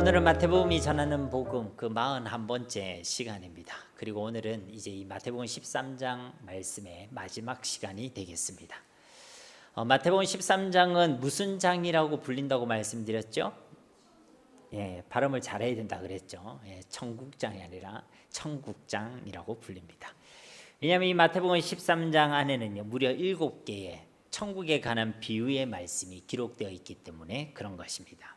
오늘은 마태복음이 전하는 복음 그 41번째 시간입니다. 그리고 오늘은 이제 이 마태복음 13장 말씀의 마지막 시간이 되겠습니다. 마태복음 13장은 무슨 장이라고 불린다고 말씀드렸죠? 발음을 잘해야 된다 그랬죠. 천국장이 아니라 천국장이라고 불립니다. 왜냐하면 이 마태복음 13장 안에는요, 무려 7개의 천국에 관한 비유의 말씀이 기록되어 있기 때문에 그런 것입니다.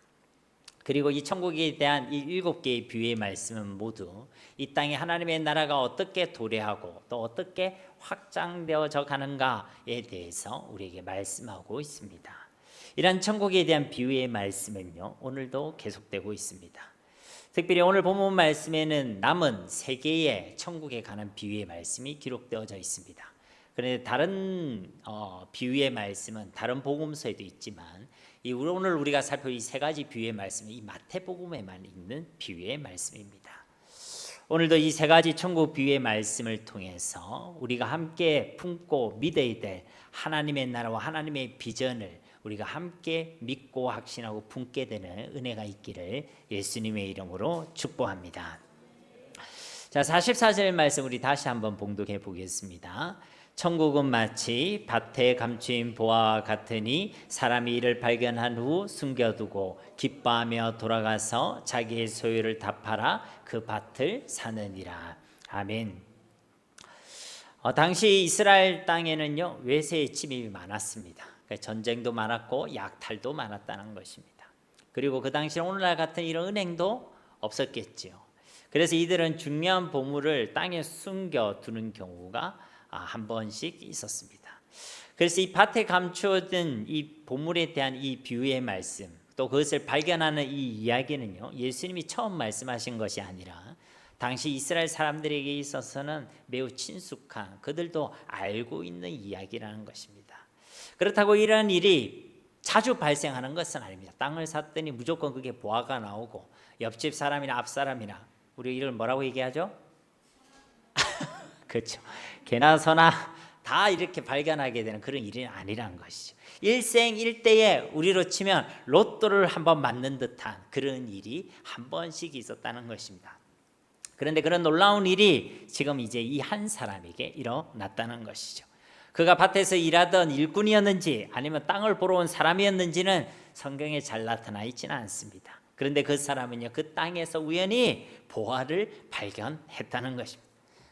그리고 이 천국에 대한 이 7개의 비유의 말씀은 모두 이 땅에 하나님의 나라가 어떻게 도래하고 또 어떻게 확장되어져 가는가에 대해서 우리에게 말씀하고 있습니다. 이러한 천국에 대한 비유의 말씀은요, 오늘도 계속되고 있습니다. 특별히 오늘 본문 말씀에는 남은 3개의 천국에 관한 비유의 말씀이 기록되어져 있습니다. 그런데 다른 비유의 말씀은 다른 복음서에도 있지만 오늘 우리가 살펴볼 이 3가지 비유의 말씀은 이 마태복음에만 있는 비유의 말씀입니다. 오늘도 이 3가지 천국 비유의 말씀을 통해서 우리가 함께 품고 믿어야 될 하나님의 나라와 하나님의 비전을 우리가 함께 믿고 확신하고 품게 되는 은혜가 있기를 예수님의 이름으로 축복합니다. 자, 44절 말씀 우리 다시 한번 봉독해 보겠습니다. 천국은 마치 밭에 감추인 보화와 같으니 사람이 이를 발견한 후 숨겨두고 기뻐하며 돌아가서 자기의 소유를 다 팔아 그 밭을 사느니라. 아멘. 당시 이스라엘 땅에는요, 외세의 침입이 많았습니다. 그러니까 전쟁도 많았고 약탈도 많았다는 것입니다. 그리고 그 당시 오늘날 같은 이런 은행도 없었겠지요. 그래서 이들은 중요한 보물을 땅에 숨겨두는 경우가 한 번씩 있었습니다. 그래서 이 밭에 감추어진 이 보물에 대한 이 비유의 말씀, 또 그것을 발견하는 이 이야기는요, 예수님이 처음 말씀하신 것이 아니라 당시 이스라엘 사람들에게 있어서는 매우 친숙한, 그들도 알고 있는 이야기라는 것입니다. 그렇다고 이런 일이 자주 발생하는 것은 아닙니다. 땅을 샀더니 무조건 그게 보화가 나오고 옆집 사람이나 앞 사람이나, 우리 이걸 뭐라고 얘기하죠? 그렇죠. 개나 소나 다 이렇게 발견하게 되는 그런 일이 아니라는 것이죠. 일생일대에 우리로 치면 로또를 한번 맞는 듯한 그런 일이 한 번씩 있었다는 것입니다. 그런데 그런 놀라운 일이 지금 이제 이 한 사람에게 일어났다는 것이죠. 그가 밭에서 일하던 일꾼이었는지 아니면 땅을 보러 온 사람이었는지는 성경에 잘 나타나 있지는 않습니다. 그런데 그 사람은요, 그 땅에서 우연히 보화를 발견했다는 것입니다.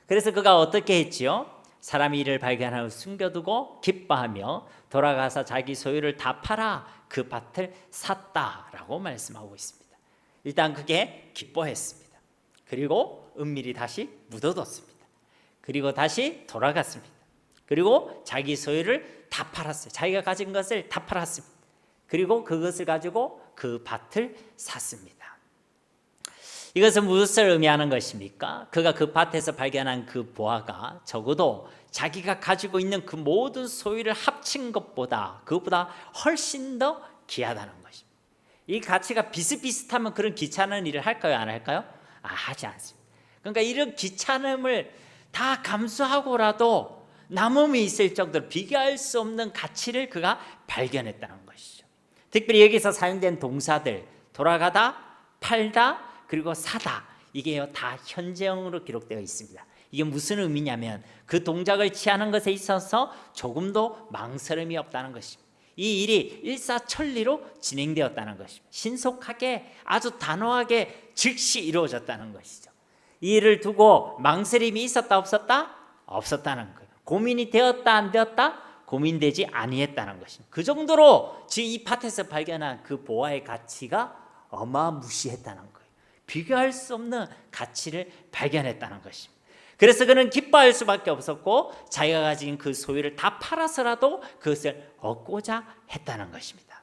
그래서 그가 어떻게 했지요? 사람이 이를 발견하고 숨겨두고 기뻐하며 돌아가서 자기 소유를 다 팔아 그 밭을 샀다라고 말씀하고 있습니다. 일단 그게 기뻐했습니다. 그리고 은밀히 다시 묻어뒀습니다. 그리고 다시 돌아갔습니다. 그리고 자기 소유를 다 팔았어요. 자기가 가진 것을 다 팔았습니다. 그리고 그것을 가지고 그 밭을 샀습니다. 이것은 무엇을 의미하는 것입니까? 그가 그 밭에서 발견한 그 보화가 적어도 자기가 가지고 있는 그 모든 소유를 합친 것보다, 그것보다 훨씬 더 귀하다는 것입니다. 이 가치가 비슷비슷하면 그런 귀찮은 일을 할까요? 안 할까요? 하지 않습니다. 그러니까 이런 귀찮음을 다 감수하고라도 남음이 있을 정도로 비교할 수 없는 가치를 그가 발견했다는 것이죠. 특별히 여기서 사용된 동사들, 돌아가다, 팔다, 그리고 사다, 이게요 다 현재형으로 기록되어 있습니다. 이게 무슨 의미냐면 그 동작을 취하는 것에 있어서 조금도 망설임이 없다는 것입니다. 이 일이 일사천리로 진행되었다는 것입니다. 신속하게 아주 단호하게 즉시 이루어졌다는 것이죠. 이 일을 두고 망설임이 있었다 없었다? 없었다는 거예요. 고민이 되었다 안 되었다? 고민되지 아니했다는 것입니다. 그 정도로 지금 이 밭에서 발견한 그 보화의 가치가 어마무시했다는 거예요. 비교할 수 없는 가치를 발견했다는 것입니다. 그래서 그는 기뻐할 수밖에 없었고 자기가 가진 그 소유를 다 팔아서라도 그것을 얻고자 했다는 것입니다.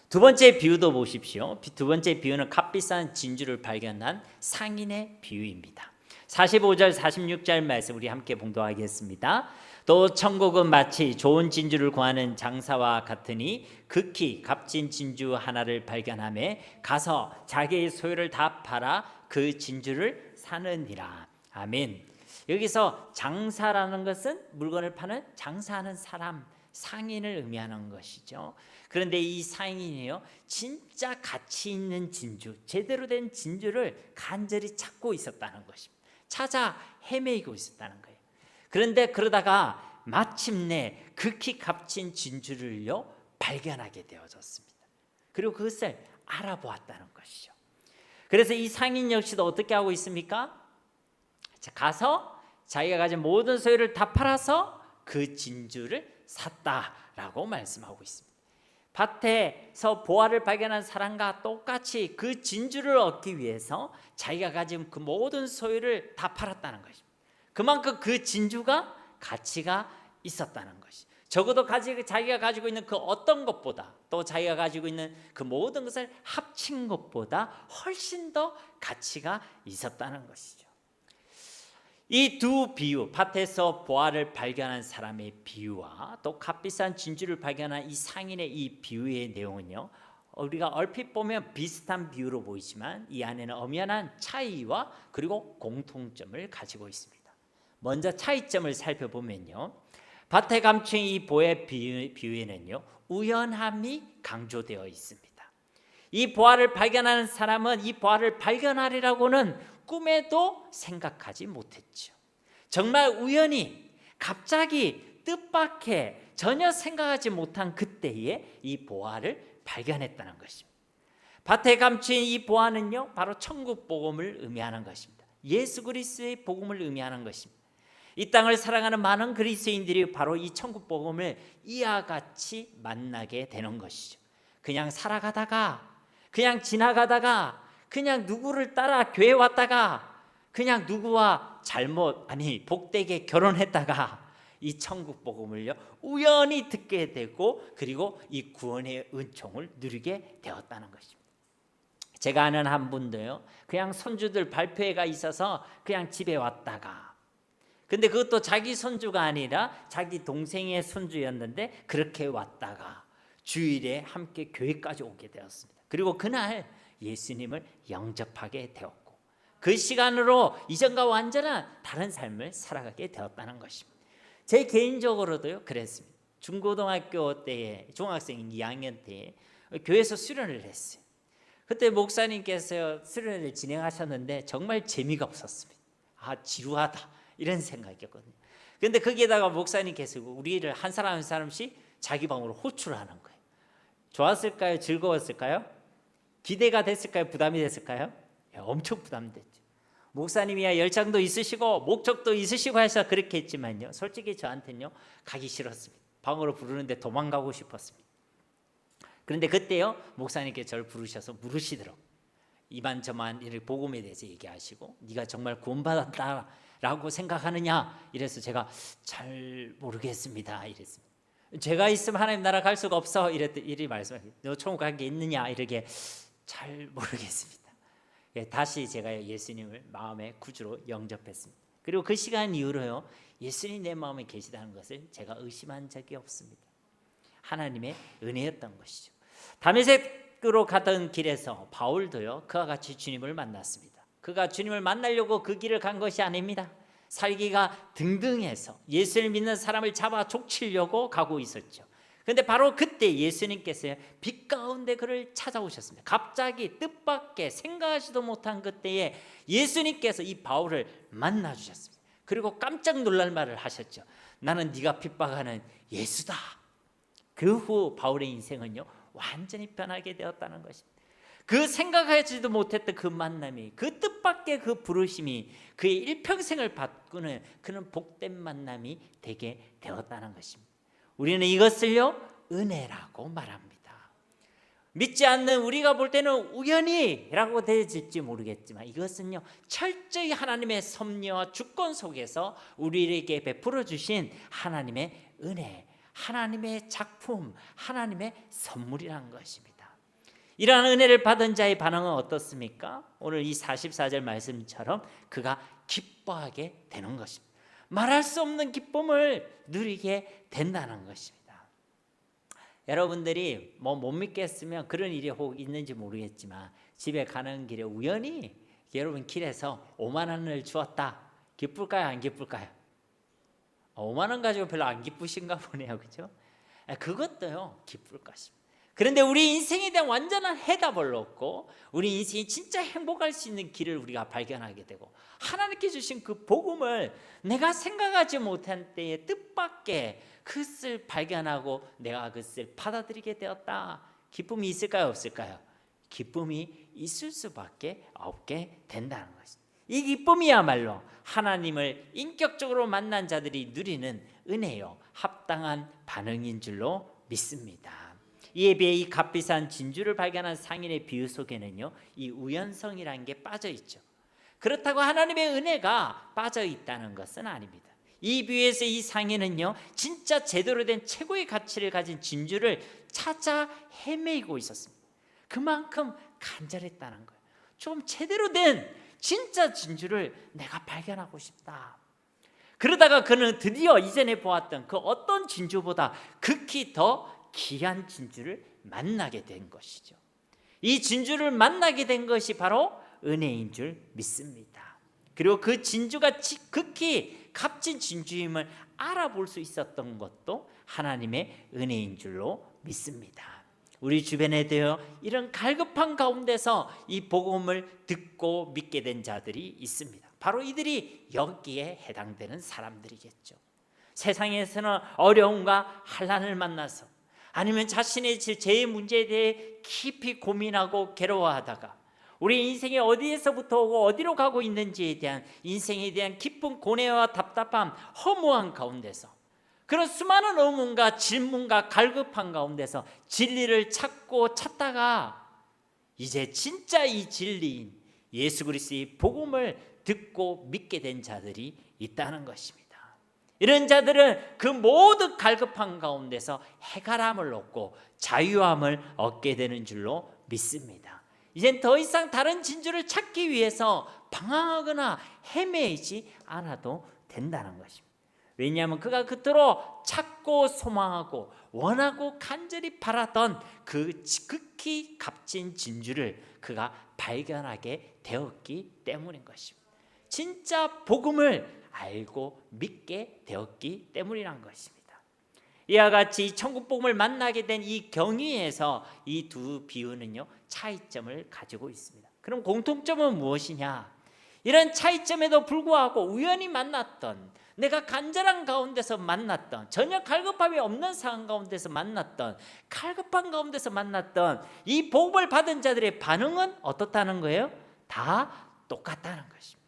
두 번째 비유도 보십시오. 두 번째 비유는 값비싼 진주를 발견한 상인의 비유입니다. 45절 46절 말씀 우리 함께 봉독하겠습니다. 또 천국은 마치 좋은 진주를 구하는 장사와 같으니 극히 값진 진주 하나를 발견하며 가서 자기의 소유를 다 팔아 그 진주를 사느니라. 아멘. 여기서 장사라는 것은 물건을 파는 장사하는 사람, 상인을 의미하는 것이죠. 그런데 이 상인이요, 진짜 가치 있는 진주, 제대로 된 진주를 간절히 찾고 있었다는 것입니다. 찾아 헤매이고 있었다는 거예요. 그런데 그러다가 마침내 극히 값진 진주를요 발견하게 되어졌습니다. 그리고 그것을 알아보았다는 것이죠. 그래서 이 상인 역시도 어떻게 하고 있습니까? 가서 자기가 가진 모든 소유를 다 팔아서 그 진주를 샀다라고 말씀하고 있습니다. 밭에서 보화를 발견한 사람과 똑같이 그 진주를 얻기 위해서 자기가 가진 그 모든 소유를 다 팔았다는 것입니다. 그만큼 그 진주가 가치가 있었다는 것이, 적어도 자기가 가지고 있는 그 어떤 것보다, 또 자기가 가지고 있는 그 모든 것을 합친 것보다 훨씬 더 가치가 있었다는 것이죠. 이 두 비유, 밭에서 보화를 발견한 사람의 비유와 또 값비싼 진주를 발견한 이 상인의 이 비유의 내용은요, 우리가 얼핏 보면 비슷한 비유로 보이지만 이 안에는 엄연한 차이와 그리고 공통점을 가지고 있습니다. 먼저 차이점을 살펴보면요, 밭에 감춘 이 보의 비유에는요 우연함이 강조되어 있습니다. 이 보화를 발견하는 사람은 이 보화를 발견하리라고는 꿈에도 생각하지 못했죠. 정말 우연히 갑자기 뜻밖의 전혀 생각하지 못한 그때에 이 보화를 발견했다는 것입니다. 밭에 감춘 이 보화는요 바로 천국 복음을 의미하는 것입니다. 예수 그리스도의 복음을 의미하는 것입니다. 이 땅을 사랑하는 많은 그리스도인들이 바로 이 천국 복음을 이와 같이 만나게 되는 것이죠. 그냥 살아가다가, 그냥 지나가다가, 그냥 누구를 따라 교회 왔다가, 그냥 누구와 복되게 결혼했다가 이 천국 복음을요 우연히 듣게 되고, 그리고 이 구원의 은총을 누리게 되었다는 것입니다. 제가 아는 한 분도요, 그냥 손주들 발표회가 있어서 그냥 집에 왔다가, 근데 그것도 자기 손주가 아니라 자기 동생의 손주였는데 그렇게 왔다가 주일에 함께 교회까지 오게 되었습니다. 그리고 그날 예수님을 영접하게 되었고, 그 시간으로 이전과 완전한 다른 삶을 살아가게 되었다는 것입니다. 제 개인적으로도요 그랬습니다. 중고등학교 때에, 중학생 2학년 때에 교회에서 수련을 했어요. 그때 목사님께서 수련을 진행하셨는데 정말 재미가 없었습니다. 지루하다 이런 생각이었거든요. 그런데 거기에다가 목사님께서 우리를 한 사람 한 사람씩 자기 방으로 호출하는 거예요. 좋았을까요? 즐거웠을까요? 기대가 됐을까요? 부담이 됐을까요? 엄청 부담됐죠. 목사님이야 열정도 있으시고 목적도 있으시고 해서 그렇게 했지만요, 솔직히 저한테는요 가기 싫었습니다. 방으로 부르는데 도망가고 싶었습니다. 그런데 그때요 목사님께 저를 부르셔서 물으시더라고요. 이만저만 복음에 대해서 얘기하시고, 네가 정말 구원받았다라고 생각하느냐? 이래서 제가 잘 모르겠습니다 이랬습니다. 제가 있으면 하나님 나라 갈 수가 없어 이리 말씀하세요. 너 천국 갈 게 있느냐? 이렇게 잘 모르겠습니다. 다시 제가 예수님을 마음의 구주로 영접했습니다. 그리고 그 시간 이후로요 예수님 내 마음에 계시다는 것을 제가 의심한 적이 없습니다. 하나님의 은혜였던 것이죠. 다메섹으로 가던 길에서 바울도요 그와 같이 주님을 만났습니다. 그가 주님을 만나려고 그 길을 간 것이 아닙니다. 살기가 등등해서 예수를 믿는 사람을 잡아 족치려고 가고 있었죠. 그런데 바로 그때 예수님께서 빛 가운데 그를 찾아오셨습니다. 갑자기 뜻밖의 생각하지도 못한 그때에 예수님께서 이 바울을 만나 주셨습니다. 그리고 깜짝 놀랄 말을 하셨죠. 나는 네가 핍박하는 예수다. 그 후 바울의 인생은요 완전히 변하게 되었다는 것입니다. 그 생각하지도 못했던 그 만남이, 그 뜻밖의 그 부르심이 그의 일평생을 바꾸는 그런 복된 만남이 되게 되었다는 것입니다. 우리는 이것을요 은혜라고 말합니다. 믿지 않는 우리가 볼 때는 우연히라고 되어질지 모르겠지만 이것은요 철저히 하나님의 섭리와 주권 속에서 우리에게 베풀어 주신 하나님의 은혜, 하나님의 작품, 하나님의 선물이라는 것입니다. 이러한 은혜를 받은 자의 반응은 어떻습니까? 오늘 이 44절 말씀처럼 그가 기뻐하게 되는 것입니다. 말할 수 없는 기쁨을 누리게 된다는 것입니다. 여러분들이 못 믿겠으면 그런 일이 혹 있는지 모르겠지만 집에 가는 길에 우연히 여러분 길에서 5만 원을 주었다. 기쁠까요? 안 기쁠까요? 5만 원 가지고 별로 안 기쁘신가 보네요. 그렇죠? 그것도요 기쁠 것입니다. 그런데 우리 인생에 대한 완전한 해답을 얻고 우리 인생이 진짜 행복할 수 있는 길을 우리가 발견하게 되고 하나님께 주신 그 복음을 내가 생각하지 못한 때에 뜻밖의 그것을 발견하고 내가 그것을 받아들이게 되었다. 기쁨이 있을까요, 없을까요? 기쁨이 있을 수밖에 없게 된다는 것입니다. 이 기쁨이야말로 하나님을 인격적으로 만난 자들이 누리는 은혜요 합당한 반응인 줄로 믿습니다. 이에 비해 이 값비싼 진주를 발견한 상인의 비유 속에는요 이 우연성이라는 게 빠져 있죠. 그렇다고 하나님의 은혜가 빠져 있다는 것은 아닙니다. 이 비유에서 이 상인은요 진짜 제대로 된 최고의 가치를 가진 진주를 찾아 헤매고 있었습니다. 그만큼 간절했다는 거예요. 좀 제대로 된 진짜 진주를 내가 발견하고 싶다. 그러다가 그는 드디어 이전에 보았던 그 어떤 진주보다 극히 더 귀한 진주를 만나게 된 것이죠. 이 진주를 만나게 된 것이 바로 은혜인 줄 믿습니다. 그리고 그 진주가 극히 값진 진주임을 알아볼 수 있었던 것도 하나님의 은혜인 줄로 믿습니다. 우리 주변에도요 이런 갈급한 가운데서 이 복음을 듣고 믿게 된 자들이 있습니다. 바로 이들이 여기에 해당되는 사람들이겠죠. 세상에서는 어려움과 환난을 만나서 아니면 자신의 죄의 문제에 대해 깊이 고민하고 괴로워하다가 우리 인생이 어디에서부터 오고 어디로 가고 있는지에 대한 인생에 대한 깊은 고뇌와 답답함, 허무한 가운데서 그런 수많은 의문과 질문과 갈급한 가운데서 진리를 찾다가 이제 진짜 이 진리인 예수 그리스도의 복음을 듣고 믿게 된 자들이 있다는 것입니다. 이런 자들은 그 모든 갈급한 가운데서 해결함을 얻고 자유함을 얻게 되는 줄로 믿습니다. 이젠 더 이상 다른 진주를 찾기 위해서 방황하거나 헤매이지 않아도 된다는 것입니다. 왜냐하면 그가 그토록 찾고 소망하고 원하고 간절히 바랐던 그 극히 값진 진주를 그가 발견하게 되었기 때문인 것입니다. 진짜 복음을 알고 믿게 되었기 때문이란 것입니다. 이와 같이 천국 복음을 만나게 된 이 경위에서 이 두 비유는요 차이점을 가지고 있습니다. 그럼 공통점은 무엇이냐? 이런 차이점에도 불구하고 우연히 만났던 내가 간절한 가운데서 만났던 전혀 갈급함이 없는 상황 가운데서 만났던 갈급한 가운데서 만났던 이 복음을 받은 자들의 반응은 어떻다는 거예요? 다 똑같다는 것입니다.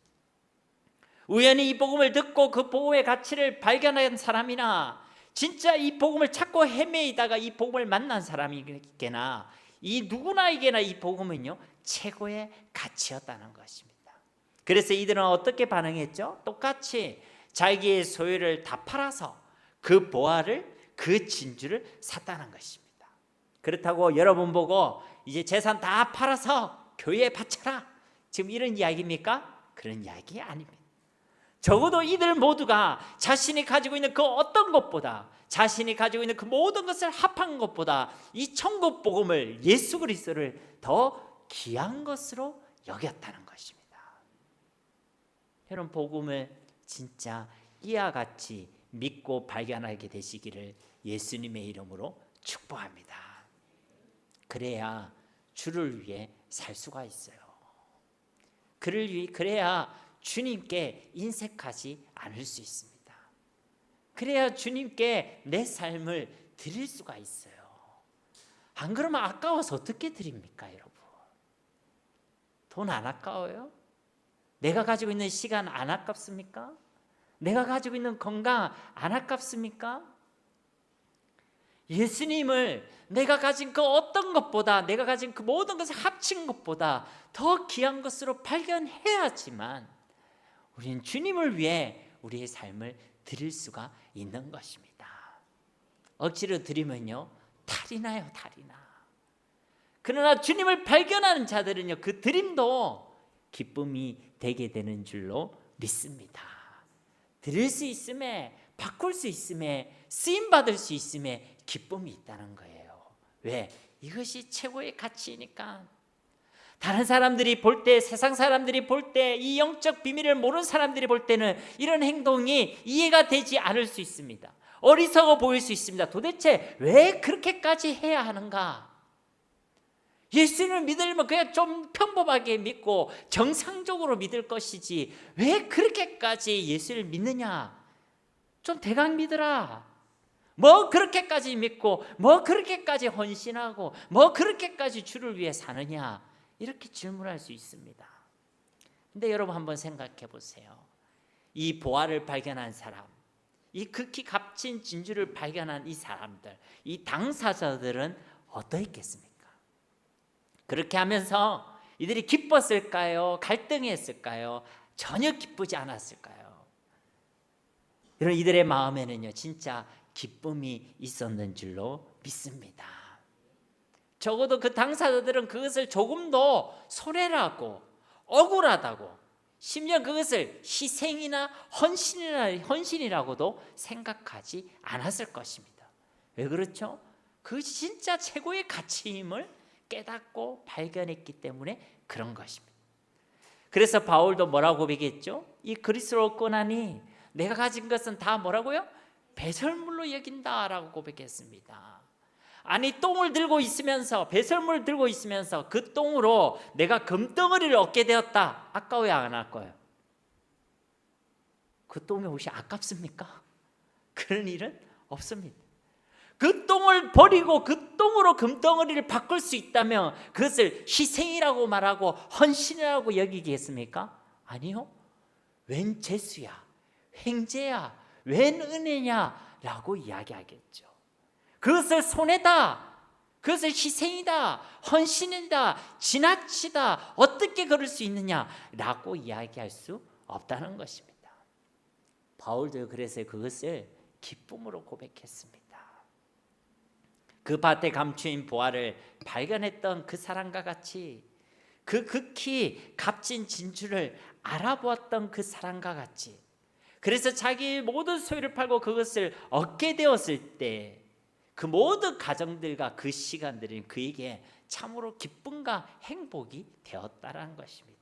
우연히 이 복음을 듣고 그 복음의 가치를 발견한 사람이나 진짜 이 복음을 찾고 헤매이다가 이 복음을 만난 사람에게나 이 누구나에게나 이 복음은요 최고의 가치였다는 것입니다. 그래서 이들은 어떻게 반응했죠? 똑같이 자기의 소유를 다 팔아서 그 보화를 그 진주를 샀다는 것입니다. 그렇다고 여러분 보고 이제 재산 다 팔아서 교회에 바쳐라 지금 이런 이야기입니까? 그런 이야기 아닙니다. 적어도 이들 모두가 자신이 가지고 있는 그 어떤 것보다 자신이 가지고 있는 그 모든 것을 합한 것보다 이 천국 복음을 예수 그리스도를 더 귀한 것으로 여겼다는 것입니다. 여러분 복음을 진짜 이와 같이 믿고 발견하게 되시기를 예수님의 이름으로 축복합니다. 그래야 주를 위해 살 수가 있어요. 그래야 주님께 인색하지 않을 수 있습니다. 그래야 주님께 내 삶을 드릴 수가 있어요. 안 그러면 아까워서 어떻게 드립니까, 여러분? 돈 안 아까워요? 내가 가지고 있는 시간 안 아깝습니까? 내가 가지고 있는 건강 안 아깝습니까? 예수님을 내가 가진 그 어떤 것보다 내가 가진 그 모든 것을 합친 것보다 더 귀한 것으로 발견해야지만 우리는 주님을 위해 우리의 삶을 드릴 수가 있는 것입니다. 억지로 드리면요 탈이 나요, 탈이 나. 그러나 주님을 발견하는 자들은요 그 드림도 기쁨이 되게 되는 줄로 믿습니다. 드릴 수 있음에, 바꿀 수 있음에, 쓰임받을 수 있음에 기쁨이 있다는 거예요. 왜? 이것이 최고의 가치니까. 다른 사람들이 볼 때, 세상 사람들이 볼 때, 이 영적 비밀을 모르는 사람들이 볼 때는 이런 행동이 이해가 되지 않을 수 있습니다. 어리석어 보일 수 있습니다. 도대체 왜 그렇게까지 해야 하는가? 예수님을 믿으려면 그냥 좀 평범하게 믿고 정상적으로 믿을 것이지 왜 그렇게까지 예수를 믿느냐? 좀 대강 믿으라. 뭐 그렇게까지 믿고 뭐 그렇게까지 헌신하고 뭐 그렇게까지 주를 위해 사느냐? 이렇게 질문할 수 있습니다. 근데 여러분 한번 생각해 보세요. 이 보화를 발견한 사람, 이 극히 값진 진주를 발견한 이 사람들, 이 당사자들은 어떠했겠습니까? 그렇게 하면서 이들이 기뻤을까요? 갈등했을까요? 전혀 기쁘지 않았을까요? 이런 이들의 마음에는요, 진짜 기쁨이 있었는 줄로 믿습니다. 적어도 그 당사자들은 그것을 조금 더 손해라고, 억울하다고, 심지어 그것을 희생이나 헌신이라고도 생각하지 않았을 것입니다. 왜 그렇죠? 그것이 진짜 최고의 가치임을 깨닫고 발견했기 때문에 그런 것입니다. 그래서 바울도 뭐라고 고백했죠? 이 그리스도로 꺼나니 내가 가진 것은 다 뭐라고요? 배설물로 여긴다라고 고백했습니다. 아니 똥을 들고 있으면서, 배설물을 들고 있으면서 그 똥으로 내가 금덩어리를 얻게 되었다. 아까워야 안 할 거예요? 그 똥이 혹시 아깝습니까? 그런 일은 없습니다. 그 똥을 버리고 그 똥으로 금덩어리를 바꿀 수 있다면 그것을 희생이라고 말하고 헌신이라고 여기겠습니까? 아니요. 웬 재수야, 횡재야, 웬 은혜냐라고 이야기하겠죠. 그것을 손해다, 그것을 희생이다, 헌신이다, 지나치다, 어떻게 그럴 수 있느냐라고 이야기할 수 없다는 것입니다. 바울도 그래서 그것을 기쁨으로 고백했습니다. 그 밭에 감추인 보화를 발견했던 그 사람과 같이, 그 극히 값진 진주를 알아보았던 그 사람과 같이, 그래서 자기 모든 소유를 팔고 그것을 얻게 되었을 때 그 모든 가정들과 그 시간들이 그에게 참으로 기쁨과 행복이 되었다라는 것입니다.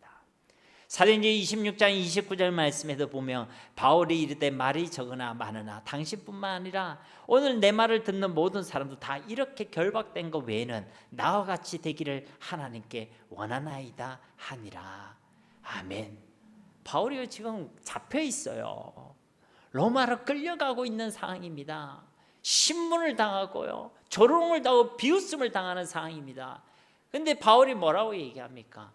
사도행전 26장 29절 말씀에도 보면 바울이 이르되 말이 적으나 많으나 당신뿐만 아니라 오늘 내 말을 듣는 모든 사람도 다 이렇게 결박된 것 외에는 나와 같이 되기를 하나님께 원하나이다 하니라. 아멘. 바울이 지금 잡혀 있어요. 로마로 끌려가고 있는 상황입니다. 신문을 당하고요, 조롱을 당하고 비웃음을 당하는 상황입니다. 그런데 바울이 뭐라고 얘기합니까?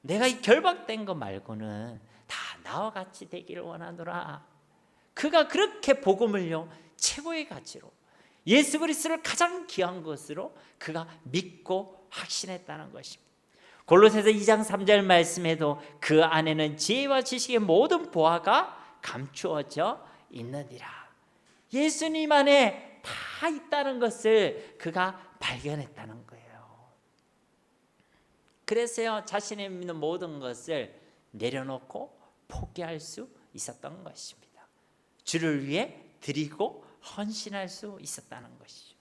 내가 이 결박된 거 말고는 다 나와 같이 되기를 원하노라. 그가 그렇게 복음을요 최고의 가치로, 예수 그리스도를 가장 귀한 것으로 그가 믿고 확신했다는 것입니다. 골로새서 2장 3절 말씀에도 그 안에는 지혜와 지식의 모든 보화가 감추어져 있느니라. 예수님 안에 다 있다는 것을 그가 발견했다는 거예요. 그래서요 자신이 믿는 모든 것을 내려놓고 포기할 수 있었던 것입니다. 주를 위해 드리고 헌신할 수 있었다는 것이죠.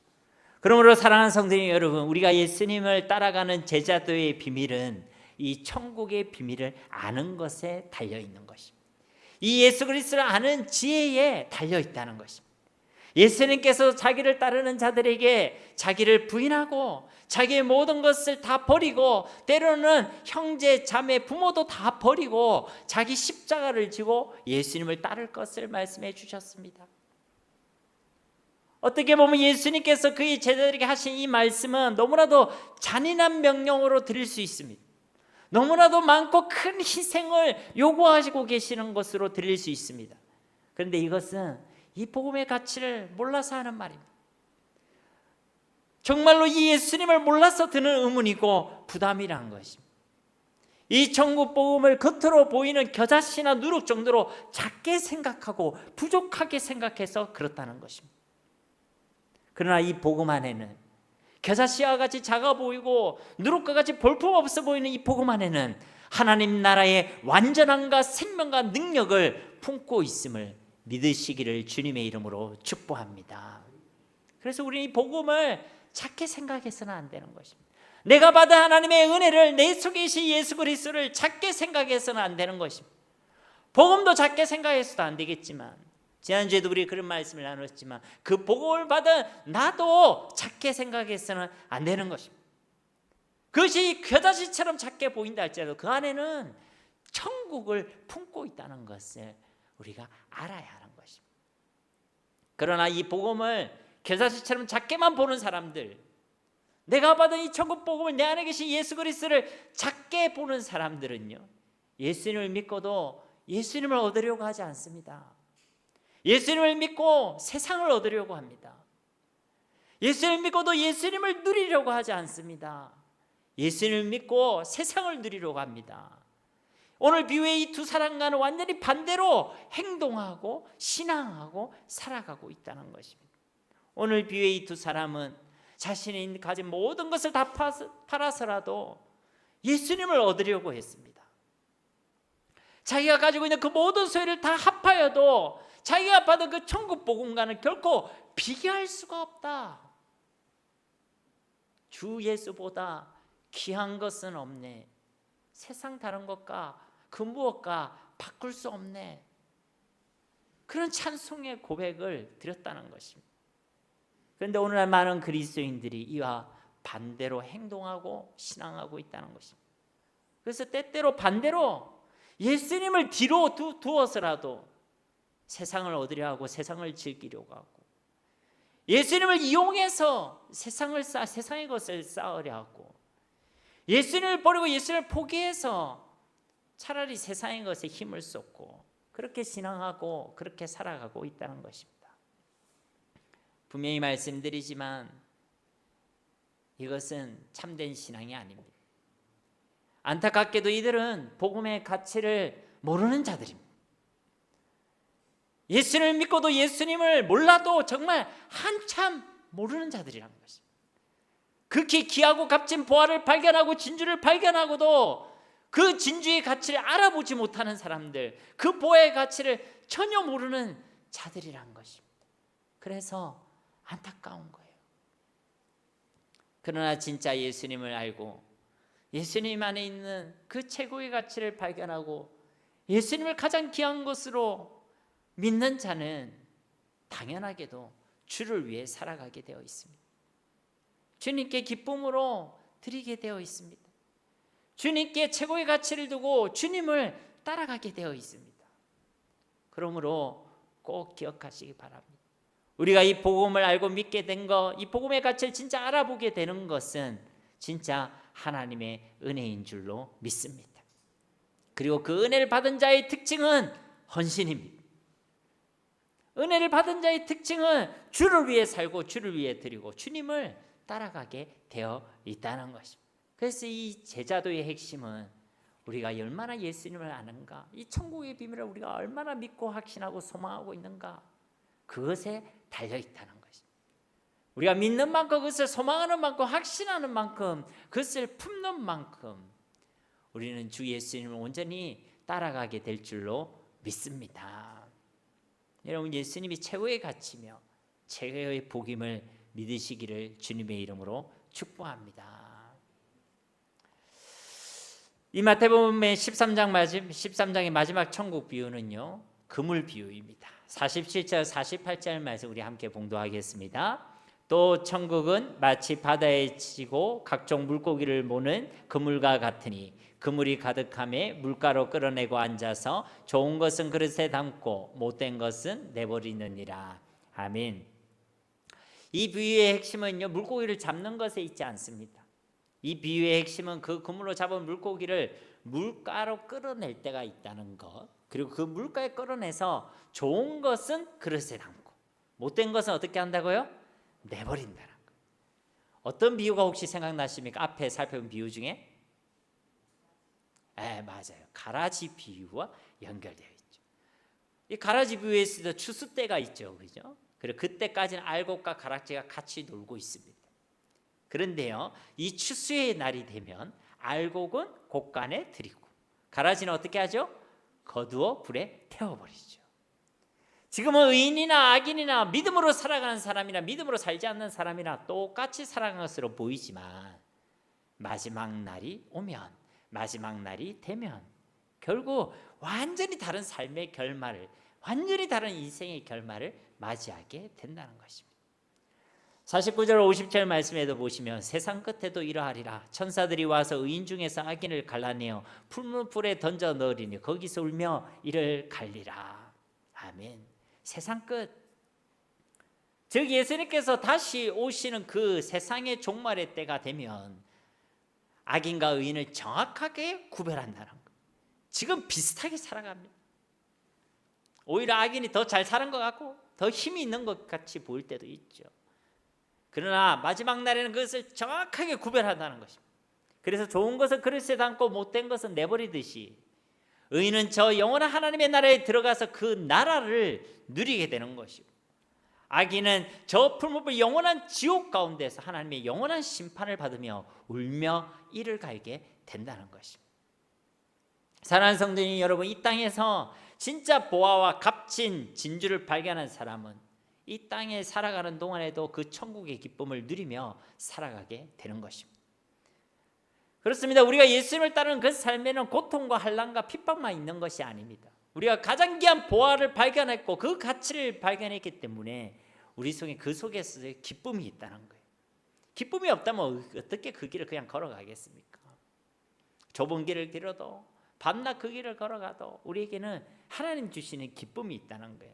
그러므로 사랑하는 성도님 여러분, 우리가 예수님을 따라가는 제자도의 비밀은 이 천국의 비밀을 아는 것에 달려있는 것입니다. 이 예수 그리스도를 아는 지혜에 달려있다는 것입니다. 예수님께서 자기를 따르는 자들에게 자기를 부인하고 자기의 모든 것을 다 버리고, 때로는 형제, 자매, 부모도 다 버리고 자기 십자가를 지고 예수님을 따를 것을 말씀해 주셨습니다. 어떻게 보면 예수님께서 그의 제자들에게 하신 이 말씀은 너무나도 잔인한 명령으로 들릴 수 있습니다. 너무나도 많고 큰 희생을 요구하시고 계시는 것으로 들릴 수 있습니다. 그런데 이것은 이 복음의 가치를 몰라서 하는 말입니다. 정말로 이 예수님을 몰라서 드는 의문이고 부담이란 것입니다. 이 천국 복음을 겉으로 보이는 겨자씨나 누룩 정도로 작게 생각하고 부족하게 생각해서 그렇다는 것입니다. 그러나 이 복음 안에는, 겨자씨와 같이 작아 보이고 누룩과 같이 볼품없어 보이는 이 복음 안에는 하나님 나라의 완전함과 생명과 능력을 품고 있음을 믿으시기를 주님의 이름으로 축복합니다. 그래서 우리는 이 복음을 작게 생각해서는 안 되는 것입니다. 내가 받은 하나님의 은혜를, 내 속에 계신 예수 그리스도를 작게 생각해서는 안 되는 것입니다. 복음도 작게 생각해서도 안 되겠지만, 지난주에도 우리 그런 말씀을 나눴지만, 그 복음을 받은 나도 작게 생각해서는 안 되는 것입니다. 그것이 겨자씨처럼 작게 보인다 할지라도 그 안에는 천국을 품고 있다는 것을 우리가 알아야 하는 것입니다. 그러나 이 복음을 겨자씨처럼 작게만 보는 사람들, 내가 받은 이 천국 복음을, 내 안에 계신 예수 그리스도를 작게 보는 사람들은요, 예수님을 믿고도 예수님을 얻으려고 하지 않습니다. 예수님을 믿고 세상을 얻으려고 합니다. 예수님을 믿고도 예수님을 누리려고 하지 않습니다. 예수님을 믿고 세상을 누리려고 합니다. 오늘 비유의 이 두 사람과는 완전히 반대로 행동하고 신앙하고 살아가고 있다는 것입니다. 오늘 비유의 이 두 사람은 자신이 가진 모든 것을 다 팔아서라도 예수님을 얻으려고 했습니다. 자기가 가지고 있는 그 모든 소유를 다 합하여도 자기가 받은 그 천국 복음과는 결코 비교할 수가 없다. 주 예수보다 귀한 것은 없네. 세상 다른 것과 그 무엇과 바꿀 수 없네. 그런 찬송의 고백을 드렸다는 것입니다. 그런데 오늘날 많은 그리스도인들이 이와 반대로 행동하고 신앙하고 있다는 것입니다. 그래서 때때로 반대로 예수님을 뒤로 두어서라도 세상을 얻으려 하고 세상을 즐기려고 하고, 예수님을 이용해서 세상의 것을 쌓으려 하고, 예수님을 버리고 예수님을 포기해서 차라리 세상의 것에 힘을 쏟고 그렇게 신앙하고 그렇게 살아가고 있다는 것입니다. 분명히 말씀드리지만 이것은 참된 신앙이 아닙니다. 안타깝게도 이들은 복음의 가치를 모르는 자들입니다. 예수님을 믿고도 예수님을 몰라도 정말 한참 모르는 자들이라는 것입니다. 극히 귀하고 값진 보화를 발견하고 진주를 발견하고도 그 진주의 가치를 알아보지 못하는 사람들, 그 보화의 가치를 전혀 모르는 자들이라는 것입니다. 그래서 안타까운 거예요. 그러나 진짜 예수님을 알고 예수님 안에 있는 그 최고의 가치를 발견하고 예수님을 가장 귀한 것으로 믿는 자는 당연하게도 주를 위해 살아가게 되어 있습니다. 주님께 기쁨으로 드리게 되어 있습니다. 주님께 최고의 가치를 두고 주님을 따라가게 되어 있습니다. 그러므로 꼭 기억하시기 바랍니다. 우리가 이 복음을 알고 믿게 된 것, 이 복음의 가치를 진짜 알아보게 되는 것은 진짜 하나님의 은혜인 줄로 믿습니다. 그리고 그 은혜를 받은 자의 특징은 헌신입니다. 은혜를 받은 자의 특징은 주를 위해 살고 주를 위해 드리고 주님을 따라가게 되어 있다는 것입니다. 그래서 이 제자도의 핵심은 우리가 얼마나 예수님을 아는가, 이 천국의 비밀을 우리가 얼마나 믿고 확신하고 소망하고 있는가, 그것에 달려있다는 것입니다. 우리가 믿는 만큼, 그것을 소망하는 만큼, 확신하는 만큼, 그것을 품는 만큼 우리는 주 예수님을 온전히 따라가게 될 줄로 믿습니다. 여러분, 예수님이 최고의 가치며 최고의 복임을 믿으시기를 주님의 이름으로 축복합니다. 이 마태복음의 13장의 마지막 천국 비유는요, 그물 비유입니다. 47절 48절 말씀 우리 함께 봉독하겠습니다. 또 천국은 마치 바다에 치고 각종 물고기를 모는 그물과 같으니 그물이 가득함에 물가로 끌어내고 앉아서 좋은 것은 그릇에 담고 못된 것은 내버리느니라. 아멘. 이 비유의 핵심은요, 물고기를 잡는 것에 있지 않습니다. 이 비유의 핵심은 그 그물로 잡은 물고기를 물가로 끌어낼 때가 있다는 것, 그리고 그 물가에 끌어내서 좋은 것은 그릇에 담고 못된 것은 어떻게 한다고요? 내버린다는 것. 어떤 비유가 혹시 생각나십니까? 앞에 살펴본 비유 중에? 맞아요. 가라지 비유와 연결되어 있죠. 이 가라지 비유에서 추수 때가 있죠, 그죠? 그리고 그때까지는 알곡과 가락지가 같이 놀고 있습니다. 그런데요, 이 추수의 날이 되면 알곡은 곡간에 들이고 가라지는 어떻게 하죠? 거두어 불에 태워버리죠. 지금은 의인이나 악인이나 믿음으로 살아가는 사람이나 믿음으로 살지 않는 사람이나 똑같이 살아가는 것으로 보이지만 마지막 날이 오면, 마지막 날이 되면 결국 완전히 다른 삶의 결말을, 완전히 다른 인생의 결말을 맞이하게 된다는 것입니다. 49절 50절 말씀에도 보시면 세상 끝에도 이러하리라. 천사들이 와서 의인 중에서 악인을 갈라내어 풀무불에 던져 넣으리니 거기서 울며 이를 갈리라. 아멘. 세상 끝, 즉 예수님께서 다시 오시는 그 세상의 종말의 때가 되면 악인과 의인을 정확하게 구별한다는 것. 지금 비슷하게 살아갑니다. 오히려 악인이 더 잘 사는 것 같고 더 힘이 있는 것 같이 보일 때도 있죠. 그러나 마지막 날에는 그것을 정확하게 구별한다는 것입니다. 그래서 좋은 것은 그릇에 담고 못된 것은 내버리듯이 의인은 저 영원한 하나님의 나라에 들어가서 그 나라를 누리게 되는 것이고, 악인은 저 풀무불 영원한 지옥 가운데서 하나님의 영원한 심판을 받으며 울며 이를 갈게 된다는 것입니다. 사랑하는 성도님 여러분, 이 땅에서 진짜 보화와 값진 진주를 발견한 사람은 이 땅에 살아가는 동안에도 그 천국의 기쁨을 누리며 살아가게 되는 것입니다. 그렇습니다. 우리가 예수님을 따르는 그 삶에는 고통과 환난과 핍박만 있는 것이 아닙니다. 우리가 가장 귀한 보화를 발견했고 그 가치를 발견했기 때문에 우리 속에 그 속에서 기쁨이 있다는 거예요. 기쁨이 없다면 어떻게 그 길을 그냥 걸어가겠습니까? 좁은 길을 길어도 밤낮 그 길을 걸어가도 우리에게는 하나님 주시는 기쁨이 있다는 거예요.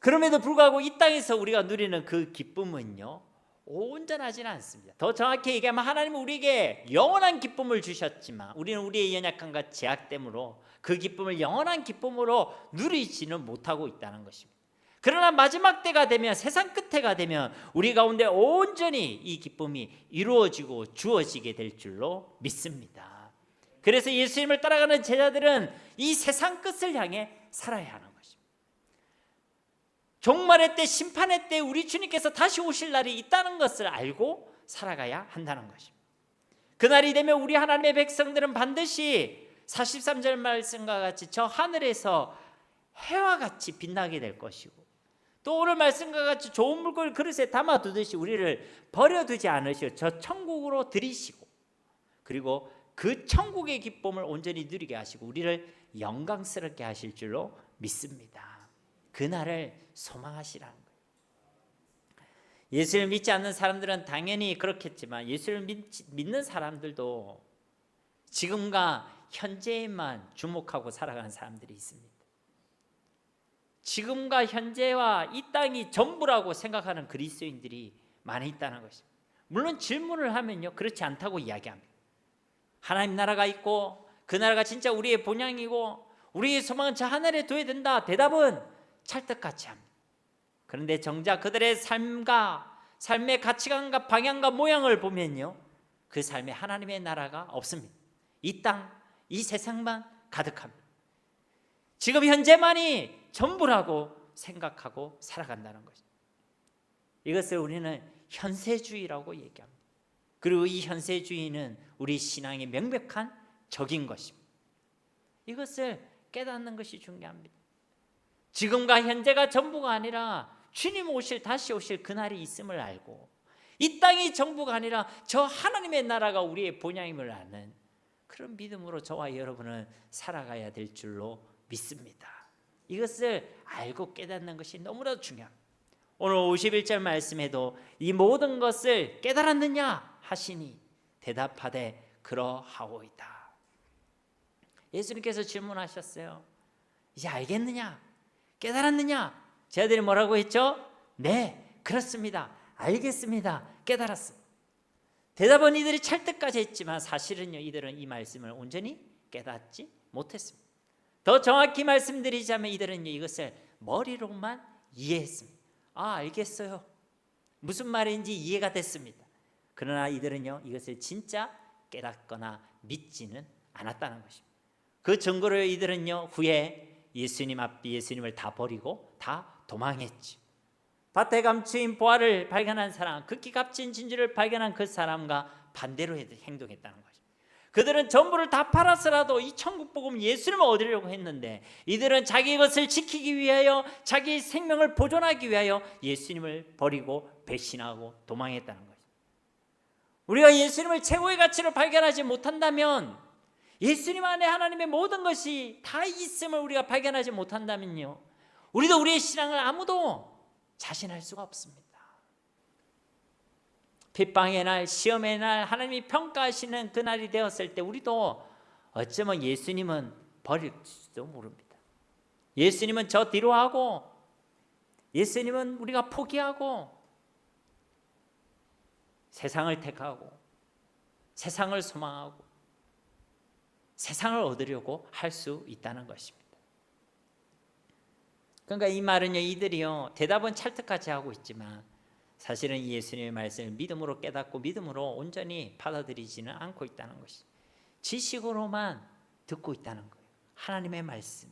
그럼에도 불구하고 이 땅에서 우리가 누리는 그 기쁨은요, 온전하지는 않습니다. 더 정확히 얘기하면 하나님은 우리에게 영원한 기쁨을 주셨지만 우리는 우리의 연약함과 제약됨으로 그 기쁨을 영원한 기쁨으로 누리지는 못하고 있다는 것입니다. 그러나 마지막 때가 되면, 세상 끝에가 되면 우리 가운데 온전히 이 기쁨이 이루어지고 주어지게 될 줄로 믿습니다. 그래서 예수님을 따라가는 제자들은 이 세상 끝을 향해 살아야 하는 것입니다. 종말의 때, 심판의 때 우리 주님께서 다시 오실 날이 있다는 것을 알고 살아가야 한다는 것입니다. 그날이 되면 우리 하나님의 백성들은 반드시 43절 말씀과 같이 저 하늘에서 해와 같이 빛나게 될 것이고, 또 오늘 말씀과 같이 좋은 물건을 그릇에 담아두듯이 우리를 버려두지 않으시고 저 천국으로 들이시고, 그리고 그 천국의 기쁨을 온전히 누리게 하시고 우리를 영광스럽게 하실 줄로 믿습니다. 그날을 소망하시라는 거예요. 예수를 믿지 않는 사람들은 당연히 그렇겠지만 예수를 믿는 사람들도 지금과 현재에만 주목하고 살아가는 사람들이 있습니다. 지금과 현재와 이 땅이 전부라고 생각하는 그리스도인들이 많이 있다는 것입니다. 물론 질문을 하면요, 그렇지 않다고 이야기합니다. 하나님 나라가 있고 그 나라가 진짜 우리의 본향이고 우리의 소망은 저 하늘에 둬야 된다. 대답은 찰떡같이 합니다. 그런데 정작 그들의 삶의 가치관과 방향과 모양을 보면요, 그 삶에 하나님의 나라가 없습니다. 이 땅, 이 세상만 가득합니다. 지금 현재만이 전부라고 생각하고 살아간다는 것입니다. 이것을 우리는 현세주의라고 얘기합니다. 그리고 이 현세주의는 우리 신앙의 명백한 적인 것입니다. 이것을 깨닫는 것이 중요합니다. 지금과 현재가 전부가 아니라 주님 다시 오실 그날이 있음을 알고, 이 땅이 전부가 아니라 저 하나님의 나라가 우리의 본향임을 아는 그런 믿음으로 저와 여러분은 살아가야 될 줄로 믿습니다. 이것을 알고 깨닫는 것이 너무나도 중요합니다. 오늘 51절 말씀에도 이 모든 것을 깨달았느냐 하시니 대답하되 그러하오이다. 예수님께서 질문하셨어요. 이제 알겠느냐? 깨달았느냐? 제자들이 뭐라고 했죠? 네, 그렇습니다. 알겠습니다. 깨달았습니다. 대답은 이들이 찰떡까지 했지만 사실은요, 이들은 이 말씀을 온전히 깨닫지 못했습니다. 더 정확히 말씀드리자면 이들은요, 이것을 머리로만 이해했습니다. 아, 알겠어요. 무슨 말인지 이해가 됐습니다. 그러나 이들은요, 이것을 진짜 깨닫거나 믿지는 않았다는 것입니다. 그 증거로 이들은요, 후에 예수님을 다 버리고 다 도망했지. 밭에 감추인 보화를 발견한 사람, 극히 값진 진주를 발견한 그 사람과 반대로 행동했다는 것입니다. 그들은 전부를 다 팔아서라도 이 천국 복음 예수님을 얻으려고 했는데 이들은 자기 것을 지키기 위하여, 자기 생명을 보존하기 위하여 예수님을 버리고 배신하고 도망했다는 것입니다. 우리가 예수님을 최고의 가치로 발견하지 못한다면, 예수님 안에 하나님의 모든 것이 다 있음을 우리가 발견하지 못한다면요, 우리도 우리의 신앙을 아무도 자신할 수가 없습니다. 핍방의 날, 시험의 날, 하나님이 평가하시는 그날이 되었을 때 우리도 어쩌면 예수님은 버릴지도 모릅니다. 예수님은 저 뒤로 하고, 예수님은 우리가 포기하고 세상을 택하고 세상을 소망하고 세상을 얻으려고 할 수 있다는 것입니다. 그러니까 이 말은요, 이들이요 대답은 찰떡같이 하고 있지만 사실은 예수님의 말씀을 믿음으로 깨닫고 믿음으로 온전히 받아들이지는 않고 있다는 것이, 지식으로만 듣고 있다는 거예요. 하나님의 말씀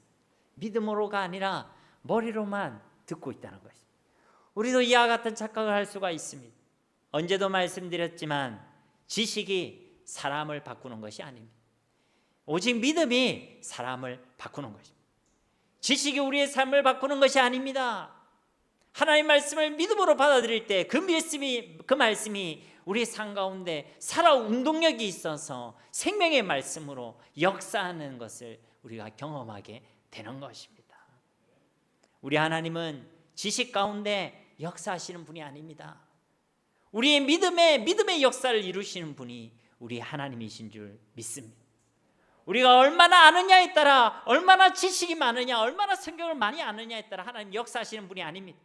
믿음으로가 아니라 머리로만 듣고 있다는 것입니다. 우리도 이와 같은 착각을 할 수가 있습니다. 언제도 말씀드렸지만 지식이 사람을 바꾸는 것이 아닙니다. 오직 믿음이 사람을 바꾸는 것입니다. 지식이 우리의 삶을 바꾸는 것이 아닙니다. 하나님의 말씀을 믿음으로 받아들일 때 그 말씀이 우리 삶 가운데 살아 운동력이 있어서 생명의 말씀으로 역사하는 것을 우리가 경험하게 되는 것입니다. 우리 하나님은 지식 가운데 역사하시는 분이 아닙니다. 우리의 믿음의 역사를 이루시는 분이 우리 하나님이신 줄 믿습니다. 우리가 얼마나 아느냐에 따라, 얼마나 지식이 많으냐, 얼마나 성경을 많이 아느냐에 따라 하나님 역사하시는 분이 아닙니다.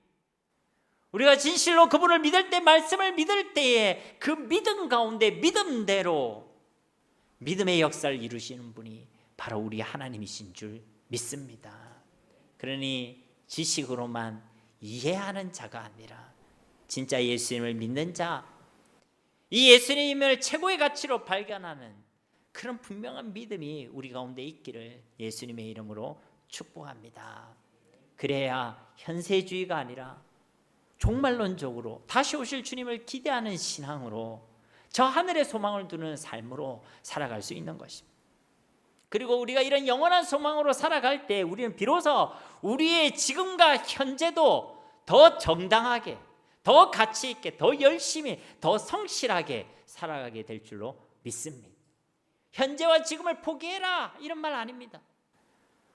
우리가 진실로 그분을 믿을 때, 말씀을 믿을 때에 그 믿음 가운데 믿음대로 믿음의 역사를 이루시는 분이 바로 우리 하나님이신 줄 믿습니다. 그러니 지식으로만 이해하는 자가 아니라 진짜 예수님을 믿는 자, 이 예수님을 최고의 가치로 발견하는 그런 분명한 믿음이 우리 가운데 있기를 예수님의 이름으로 축복합니다. 그래야 현세주의가 아니라 종말론적으로 다시 오실 주님을 기대하는 신앙으로 저 하늘의 소망을 두는 삶으로 살아갈 수 있는 것입니다. 그리고 우리가 이런 영원한 소망으로 살아갈 때 우리는 비로소 우리의 지금과 현재도 더 정당하게, 더 가치 있게, 더 열심히, 더 성실하게 살아가게 될 줄로 믿습니다. 현재와 지금을 포기해라 이런 말 아닙니다.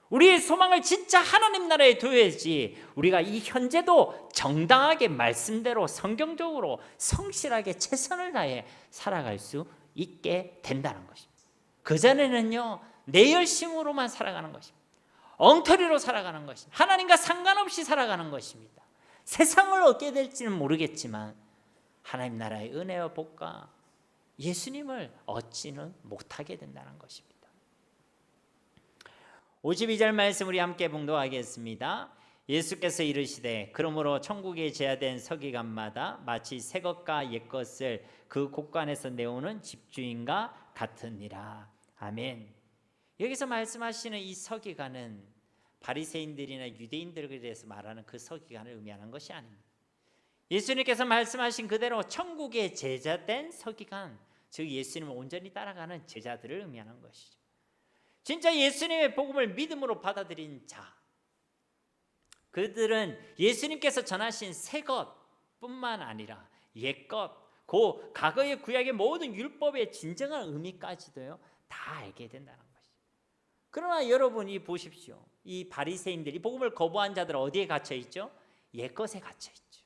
우리의 소망을 진짜 하나님 나라에 둬야지 우리가 이 현재도 정당하게 말씀대로 성경적으로 성실하게 최선을 다해 살아갈 수 있게 된다는 것입니다. 그전에는요 내 열심으로만 살아가는 것입니다. 엉터리로 살아가는 것입니다. 하나님과 상관없이 살아가는 것입니다. 세상을 얻게 될지는 모르겠지만 하나님 나라의 은혜와 복과 예수님을 얻지는 못하게 된다는 것입니다. 52절 말씀 우리 함께 봉독하겠습니다. 예수께서 이르시되 그러므로 천국에 제하된 서기관마다 마치 새 것과 옛 것을 그 곳간에서 내오는 집주인과 같으니라. 아멘. 여기서 말씀하시는 이 서기관은 바리새인들이나 유대인들에 대해서 말하는 그 서기관을 의미하는 것이 아닙니다. 예수님께서 말씀하신 그대로 천국에 제자된 서기관, 즉 예수님을 온전히 따라가는 제자들을 의미하는 것이죠. 진짜 예수님의 복음을 믿음으로 받아들인 자, 그들은 예수님께서 전하신 새 것뿐만 아니라 옛 것, 그 과거의 구약의 모든 율법의 진정한 의미까지도요 다 알게 된다는 것이죠. 그러나 여러분이 보십시오. 이 바리새인들이 복음을 거부한 자들은 어디에 갇혀 있죠? 옛 것에 갇혀 있죠.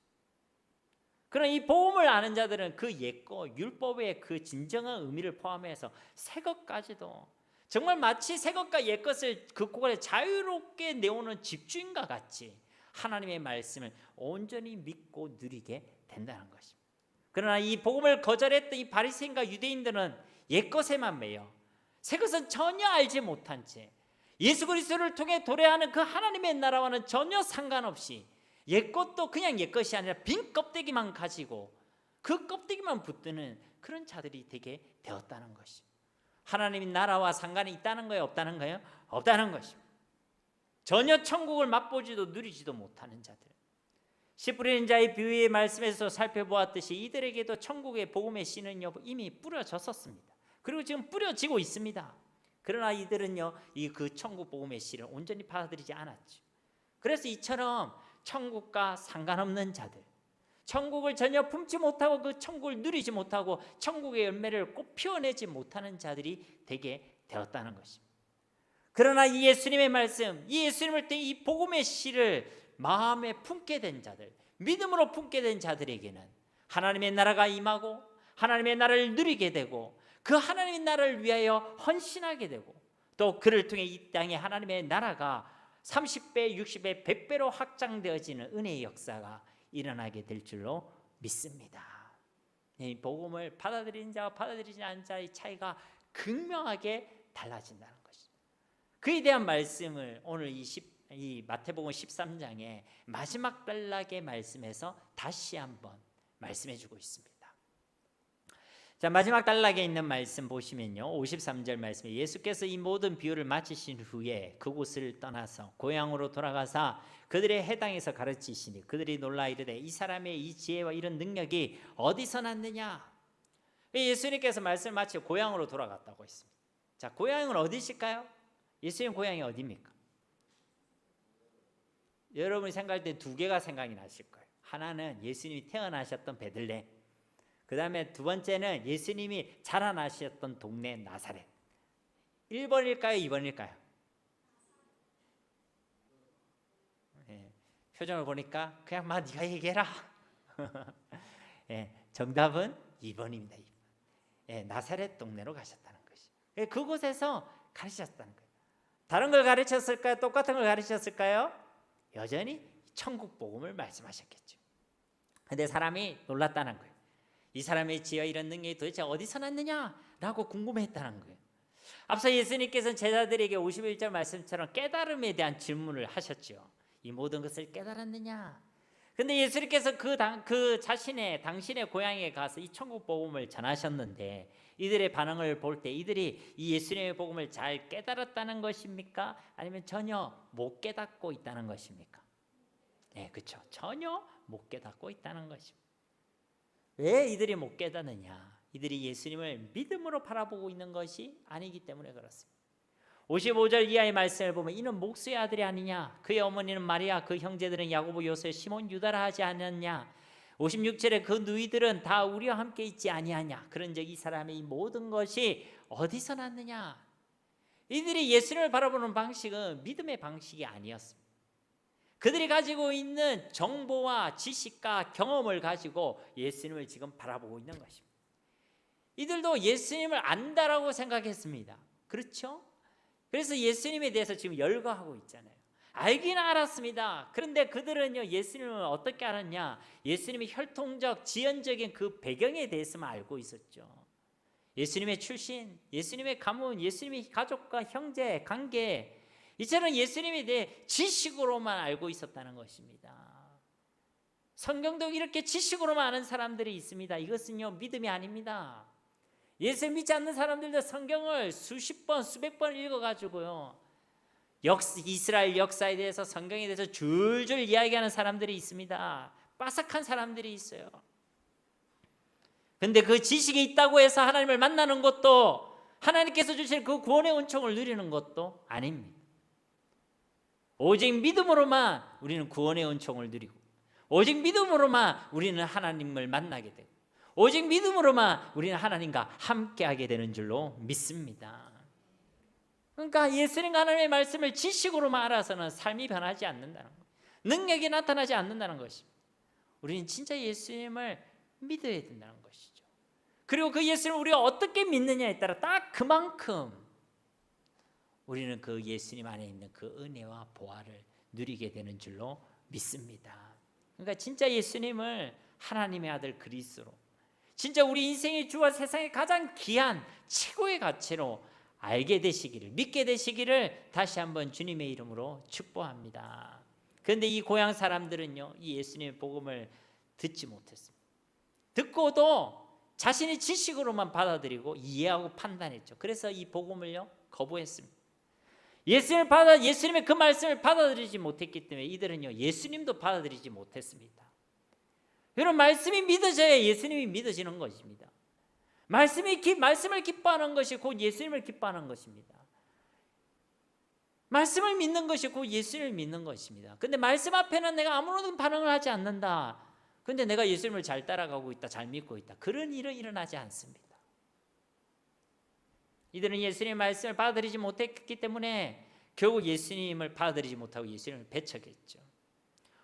그러나 이 복음을 아는 자들은 그 옛 것, 율법의 그 진정한 의미를 포함해서 새 것까지도 정말 마치 새 것과 옛 것을 그 곳간에 자유롭게 내오는 집주인과 같이 하나님의 말씀을 온전히 믿고 누리게 된다는 것입니다. 그러나 이 복음을 거절했던 이 바리새인과 유대인들은 옛 것에만 매여 새 것은 전혀 알지 못한 채 예수 그리스도를 통해 도래하는 그 하나님의 나라와는 전혀 상관없이 옛 것도 그냥 옛 것이 아니라 빈 껍데기만 가지고 그 껍데기만 붙드는 그런 자들이 되게 되었다는 것입니다. 하나님의 나라와 상관이 있다는 거예요? 없다는 거예요? 없다는 것입니다. 전혀 천국을 맛보지도 누리지도 못하는 자들. 씨 뿌리는 자의 비유의 말씀에서 살펴보았듯이 이들에게도 천국의 복음의 씨는 이미 뿌려졌었습니다. 그리고 지금 뿌려지고 있습니다. 그러나 이들은요 이 그 천국 복음의 씨를 온전히 받아들이지 않았죠. 그래서 이처럼 천국과 상관없는 자들, 천국을 전혀 품지 못하고 그 천국을 누리지 못하고 천국의 열매를 꼭 피워내지 못하는 자들이 되게 되었다는 것입니다. 그러나 이 예수님의 말씀, 이 예수님을 통해 이 복음의 씨를 마음에 품게 된 자들, 믿음으로 품게 된 자들에게는 하나님의 나라가 임하고 하나님의 나라를 누리게 되고 그 하나님의 나라를 위하여 헌신하게 되고 또 그를 통해 이 땅에 하나님의 나라가 30배, 60배, 100배로 확장되어지는 은혜의 역사가 일어나게 될 줄로 믿습니다. 이 복음을 받아들이는 자와 받아들이지 않는 자의 차이가 극명하게 달라진다는 것입니다. 그에 대한 말씀을 오늘 이 마태복음 13장의 마지막 단락의 말씀에서 다시 한번 말씀해 주고 있습니다. 자, 마지막 단락에 있는 말씀 보시면요, 53절 말씀에 예수께서 이 모든 비유를 마치신 후에 그곳을 떠나서 고향으로 돌아가사 그들의 해당에서 가르치시니 그들이 놀라 이르되 이 사람의 이 지혜와 이런 능력이 어디서 났느냐. 예수님께서 말씀을 마치고 고향으로 돌아갔다고 했습니다. 자, 고향은 어디실까요? 예수님 고향이 어디입니까? 여러분이 생각할 때 두 개가 생각이 나실 거예요. 하나는 예수님이 태어나셨던 베들레헴, 그 다음에 두 번째는 예수님이 자라나셨던 동네 나사렛. 1번일까요? 2번일까요? 예, 표정을 보니까 그냥 막 네가 얘기해라. 예, 정답은 2번입니다. 2번. 예, 나사렛 동네로 가셨다는 것이. 예, 그곳에서 가르치셨다는 거예요. 다른 걸 가르쳤을까요? 똑같은 걸 가르쳤을까요? 여전히 천국 복음을 말씀하셨겠죠. 근데 사람이 놀랐다는 거예요. 이 사람의 지혜와 이런 능력이 도대체 어디서 났느냐라고 궁금했다는 거예요. 앞서 예수님께서는 제자들에게 51절 말씀처럼 깨달음에 대한 질문을 하셨죠. 이 모든 것을 깨달았느냐? 근데 예수님께서 당신의 고향에 가서 이 천국 복음을 전하셨는데 이들의 반응을 볼 때 이들이 이 예수님의 복음을 잘 깨달았다는 것입니까? 아니면 전혀 못 깨닫고 있다는 것입니까? 네, 그렇죠. 전혀 못 깨닫고 있다는 것입니다. 왜 이들이 못 깨닫느냐? 이들이 예수님을 믿음으로 바라보고 있는 것이 아니기 때문에 그렇습니다. 55절 이하의 말씀을 보면 이는 목수의 아들이 아니냐? 그의 어머니는 마리아, 그 형제들은 야고보, 요셉, 시몬, 유다라 하지 않았냐? 56절에 그 누이들은 다 우리와 함께 있지 아니하냐? 그런즉 이 사람의 이 모든 것이 어디서 났느냐? 이들이 예수님을 바라보는 방식은 믿음의 방식이 아니었습니다. 그들이 가지고 있는 정보와 지식과 경험을 가지고 예수님을 지금 바라보고 있는 것입니다. 이들도 예수님을 안다라고 생각했습니다. 그렇죠? 그래서 예수님에 대해서 지금 열거하고 있잖아요. 알기는 알았습니다. 그런데 그들은요, 예수님을 어떻게 알았냐? 예수님의 혈통적, 지연적인 그 배경에 대해서만 알고 있었죠. 예수님의 출신, 예수님의 가문, 예수님의 가족과 형제, 관계, 이처럼 예수님에 대해 지식으로만 알고 있었다는 것입니다. 성경도 이렇게 지식으로만 아는 사람들이 있습니다. 이것은요, 믿음이 아닙니다. 예수 믿지 않는 사람들도 성경을 수십 번, 수백 번 읽어가지고요, 이스라엘 역사에 대해서, 성경에 대해서 줄줄 이야기하는 사람들이 있습니다. 빠삭한 사람들이 있어요. 근데 그 지식이 있다고 해서 하나님을 만나는 것도, 하나님께서 주실 그 구원의 은총을 누리는 것도 아닙니다. 오직 믿음으로만 우리는 구원의 은총을 누리고, 오직 믿음으로만 우리는 하나님을 만나게 되고, 오직 믿음으로만 우리는 하나님과 함께하게 되는 줄로 믿습니다. 그러니까 예수님과 하나님의 말씀을 지식으로만 알아서는 삶이 변하지 않는다는 것, 능력이 나타나지 않는다는 것입니다. 우리는 진짜 예수님을 믿어야 된다는 것이죠. 그리고 그 예수님을 우리가 어떻게 믿느냐에 따라 딱 그만큼 우리는 그 예수님 안에 있는 그 은혜와 보화를 누리게 되는 줄로 믿습니다. 그러니까 진짜 예수님을 하나님의 아들 그리스도로, 진짜 우리 인생의 주와 세상의 가장 귀한 최고의 가치로 알게 되시기를, 믿게 되시기를 다시 한번 주님의 이름으로 축복합니다. 그런데 이 고향 사람들은요, 이 예수님의 복음을 듣지 못했습니다. 듣고도 자신의 지식으로만 받아들이고 이해하고 판단했죠. 그래서 이 복음을요, 거부했습니다. 예수님의 그 말씀을 받아들이지 못했기 때문에 이들은요, 예수님도 받아들이지 못했습니다. 여러분, 말씀이 믿어져야 예수님이 믿어지는 것입니다. 말씀을 기뻐하는 것이 곧 예수님을 기뻐하는 것입니다. 말씀을 믿는 것이 곧 예수님을 믿는 것입니다. 근데 말씀 앞에는 내가 아무런 반응을 하지 않는다. 근데 내가 예수님을 잘 따라가고 있다, 잘 믿고 있다, 그런 일은 일어나지 않습니다. 이들은 예수님의 말씀을 받아들이지 못했기 때문에 결국 예수님을 받아들이지 못하고 예수님을 배척했죠.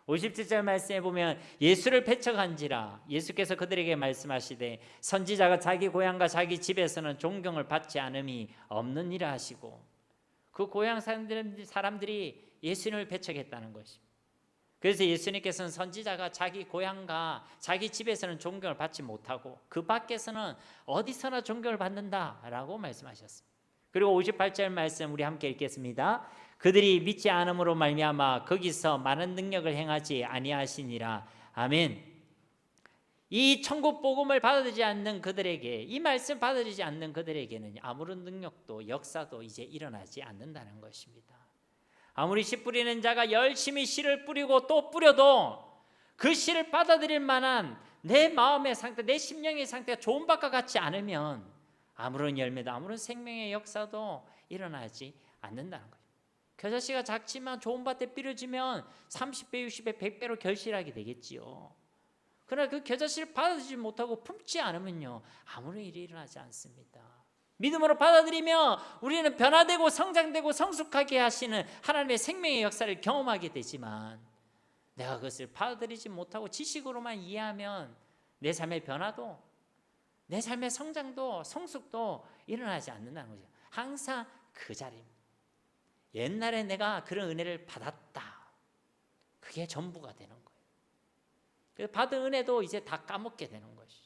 57절 말씀에 보면 예수를 배척한지라 예수께서 그들에게 말씀하시되 선지자가 자기 고향과 자기 집에서는 존경을 받지 않음이 없느니라 하시고, 그 고향 사람들이 예수님을 배척했다는 것입니다. 그래서 예수님께서는 선지자가 자기 고향과 자기 집에서는 존경을 받지 못하고 그 밖에서는 어디서나 존경을 받는다라고 말씀하셨습니다. 그리고 58절 말씀 우리 함께 읽겠습니다. 그들이 믿지 않음으로 말미암아 거기서 많은 능력을 행하지 아니하시니라. 아멘. 이 천국 복음을 받아들이지 않는 그들에게, 이 말씀 받아들이지 않는 그들에게는 아무런 능력도 역사도 이제 일어나지 않는다는 것입니다. 아무리 씨 뿌리는 자가 열심히 씨를 뿌리고 또 뿌려도 그 씨를 받아들일 만한 내 마음의 상태, 내 심령의 상태가 좋은 바가 같지 않으면 아무런 열매도 아무런 생명의 역사도 일어나지 않는다는 거예요. 겨자씨가 작지만 좋은 밭에 뿌려지면 30배, 60배, 100배로 결실하게 되겠지요. 그러나 그 겨자씨를 받아들이지 못하고 품지 않으면요, 아무런 일이 일어나지 않습니다. 믿음으로 받아들이며 우리는 변화되고 성장되고 성숙하게 하시는 하나님의 생명의 역사를 경험하게 되지만, 내가 그것을 받아들이지 못하고 지식으로만 이해하면 내 삶의 변화도, 내 삶의 성장도 성숙도 일어나지 않는다는 거죠. 항상 그 자리입니다. 옛날에 내가 그런 은혜를 받았다, 그게 전부가 되는 거예요. 그래서 받은 은혜도 이제 다 까먹게 되는 것이죠.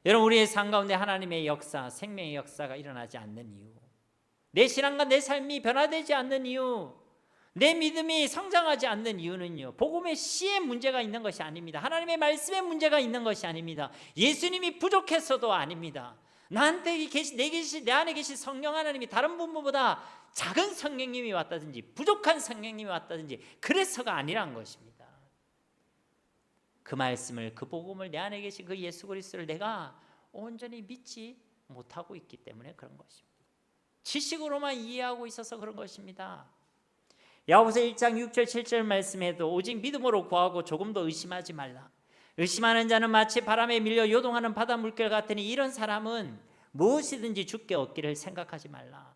여러분, 우리의 삶 가운데 하나님의 역사, 생명의 역사가 일어나지 않는 이유, 내 신앙과 내 삶이 변화되지 않는 이유, 내 믿음이 성장하지 않는 이유는요, 복음의 씨에 문제가 있는 것이 아닙니다. 하나님의 말씀에 문제가 있는 것이 아닙니다. 예수님이 부족해서도 아닙니다. 내 안에 계신 성령 하나님이 다른 분보다 작은 성령님이 왔다든지 부족한 성령님이 왔다든지 그래서가 아니란 것입니다. 그 말씀을, 그 복음을, 내 안에 계신 그 예수 그리스도를 내가 온전히 믿지 못하고 있기 때문에 그런 것입니다. 지식으로만 이해하고 있어서 그런 것입니다. 야고보서 1장 6절 7절 말씀에도 오직 믿음으로 구하고 조금도 의심하지 말라. 의심하는 자는 마치 바람에 밀려 요동하는 바다 물결 같으니 이런 사람은 무엇이든지 주께 얻기를 생각하지 말라.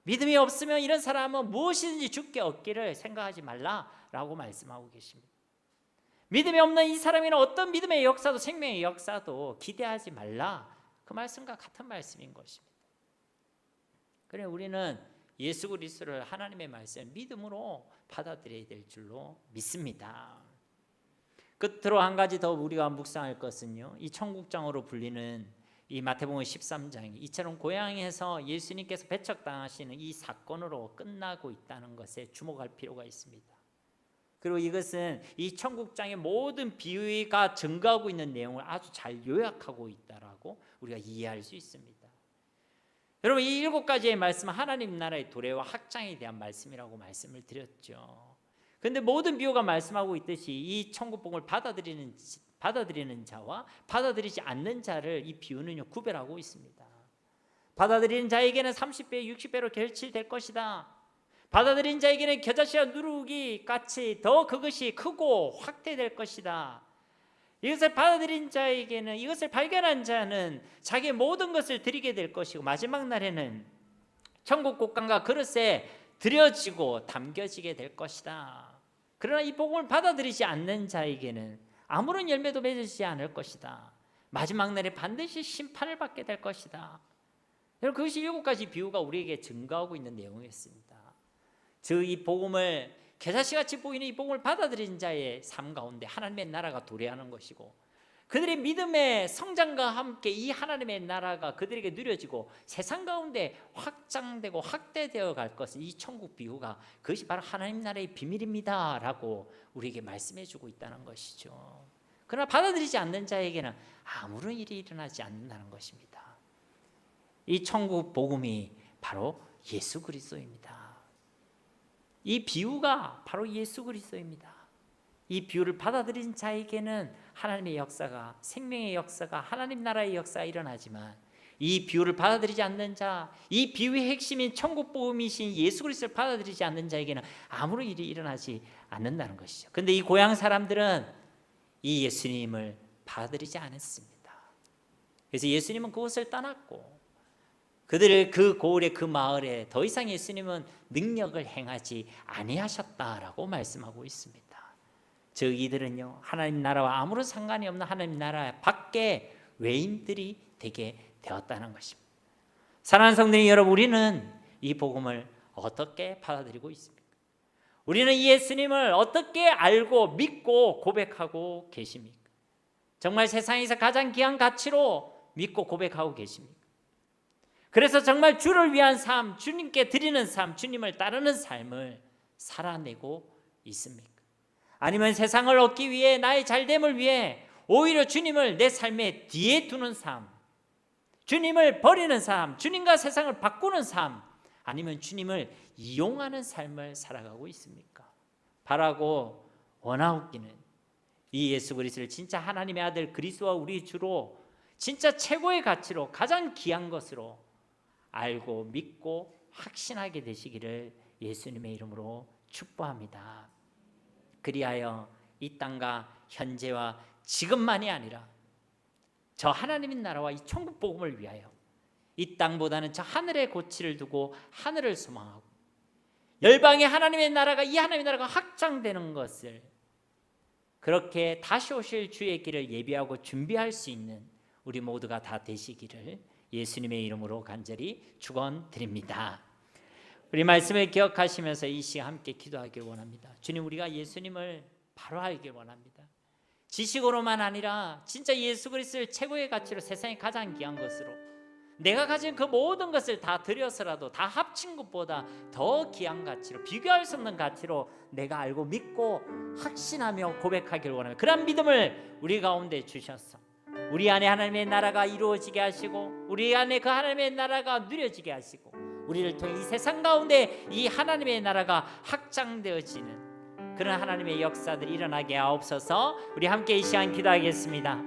믿음이 없으면 이런 사람은 무엇이든지 주께 얻기를 생각하지 말라라고 말씀하고 계십니다. 믿음이 없는 이 사람에는 어떤 믿음의 역사도 생명의 역사도 기대하지 말라, 그 말씀과 같은 말씀인 것입니다. 그래, 우리는 예수 그리스도를, 하나님의 말씀을 믿음으로 받아들여야 될 줄로 믿습니다. 끝으로 한 가지 더 우리가 묵상할 것은요, 이 천국장으로 불리는 이 마태복음 13장이 이처럼 고향에서 예수님께서 배척당하시는 이 사건으로 끝나고 있다는 것에 주목할 필요가 있습니다. 그리고 이것은 이 천국장의 모든 비유가 증거하고 있는 내용을 아주 잘 요약하고 있다라고 우리가 이해할 수 있습니다. 여러분, 이 7가지의 말씀은 하나님 나라의 도래와 확장에 대한 말씀이라고 말씀을 드렸죠. 그런데 모든 비유가 말씀하고 있듯이 이 천국 복음을 받아들이는 자와 받아들이지 않는 자를 이 비유는 구별하고 있습니다. 받아들이는 자에게는 30배, 60배로 결실될 것이다. 받아들인 자에게는 겨자씨와 누룩이 같이 더 그것이 크고 확대될 것이다. 이것을 받아들인 자에게는, 이것을 발견한 자는 자기의 모든 것을 드리게 될 것이고 마지막 날에는 천국 곳간과 그릇에 드려지고 담겨지게 될 것이다. 그러나 이 복음을 받아들이지 않는 자에게는 아무런 열매도 맺지 않을 것이다. 마지막 날에 반드시 심판을 받게 될 것이다. 여러분, 그것이 7가지 비유가 우리에게 증거하고 있는 내용이었습니다. 즉, 이 복음을, 겨자씨같이 보이는 이 복음을 받아들인 자의 삶 가운데 하나님의 나라가 도래하는 것이고, 그들의 믿음의 성장과 함께 이 하나님의 나라가 그들에게 누려지고 세상 가운데 확장되고 확대되어 갈 것은 이 천국 비유가, 그것이 바로 하나님 나라의 비밀입니다 라고 우리에게 말씀해 주고 있다는 것이죠. 그러나 받아들이지 않는 자에게는 아무런 일이 일어나지 않는다는 것입니다. 이 천국 복음이 바로 예수 그리스도입니다. 이 비유가 바로 예수 그리스도입니다. 이 비유를 받아들인 자에게는 하나님의 역사가, 생명의 역사가, 하나님 나라의 역사가 일어나지만 이 비유를 받아들이지 않는 자, 이 비유의 핵심인 천국 복음이신 예수 그리스도를 받아들이지 않는 자에게는 아무런 일이 일어나지 않는다는 것이죠. 그런데 이 고향 사람들은 이 예수님을 받아들이지 않았습니다. 그래서 예수님은 그곳을 떠났고 그들의 그 고을의 그 마을에 더 이상 예수님은 능력을 행하지 아니하셨다라고 말씀하고 있습니다. 즉 이들은요, 하나님 나라와 아무런 상관이 없는 하나님 나라 밖에 외인들이 되게 되었다는 것입니다. 사랑하는 성도님 여러분, 우리는 이 복음을 어떻게 받아들이고 있습니까? 우리는 이 예수님을 어떻게 알고 믿고 고백하고 계십니까? 정말 세상에서 가장 귀한 가치로 믿고 고백하고 계십니까? 그래서 정말 주를 위한 삶, 주님께 드리는 삶, 주님을 따르는 삶을 살아내고 있습니까? 아니면 세상을 얻기 위해, 나의 잘됨을 위해 오히려 주님을 내 삶의 뒤에 두는 삶, 주님을 버리는 삶, 주님과 세상을 바꾸는 삶, 아니면 주님을 이용하는 삶을 살아가고 있습니까? 바라고 원하옵기는 이 예수 그리스도를 진짜 하나님의 아들 그리스도와 우리 주로 진짜 최고의 가치로 가장 귀한 것으로 알고 믿고 확신하게 되시기를 예수님의 이름으로 축복합니다. 그리하여 이 땅과 현재와 지금만이 아니라 저 하나님의 나라와 이 천국 복음을 위하여 이 땅보다는 저 하늘의 고치를 두고 하늘을 소망하고 열방의 하나님의 나라가, 이 하나님의 나라가 확장되는 것을, 그렇게 다시 오실 주의 길을 예비하고 준비할 수 있는 우리 모두가 다 되시기를 예수님의 이름으로 간절히 축원드립니다. 우리 말씀을 기억하시면서 이 시간 함께 기도하길 원합니다. 주님, 우리가 예수님을 바로 알길 원합니다. 지식으로만 아니라 진짜 예수 그리스도를 최고의 가치로, 세상에 가장 귀한 것으로, 내가 가진 그 모든 것을 다 들여서라도 다 합친 것보다 더 귀한 가치로, 비교할 수 없는 가치로 내가 알고 믿고 확신하며 고백하길 원합니다. 그런 믿음을 우리 가운데 주셔서 우리 안에 하나님의 나라가 이루어지게 하시고, 우리 안에 그 하나님의 나라가 누려지게 하시고, 우리를 통해 이 세상 가운데 이 하나님의 나라가 확장되어지는 그런 하나님의 역사들이 일어나게 하옵소서. 우리 함께 이 시간 기도하겠습니다.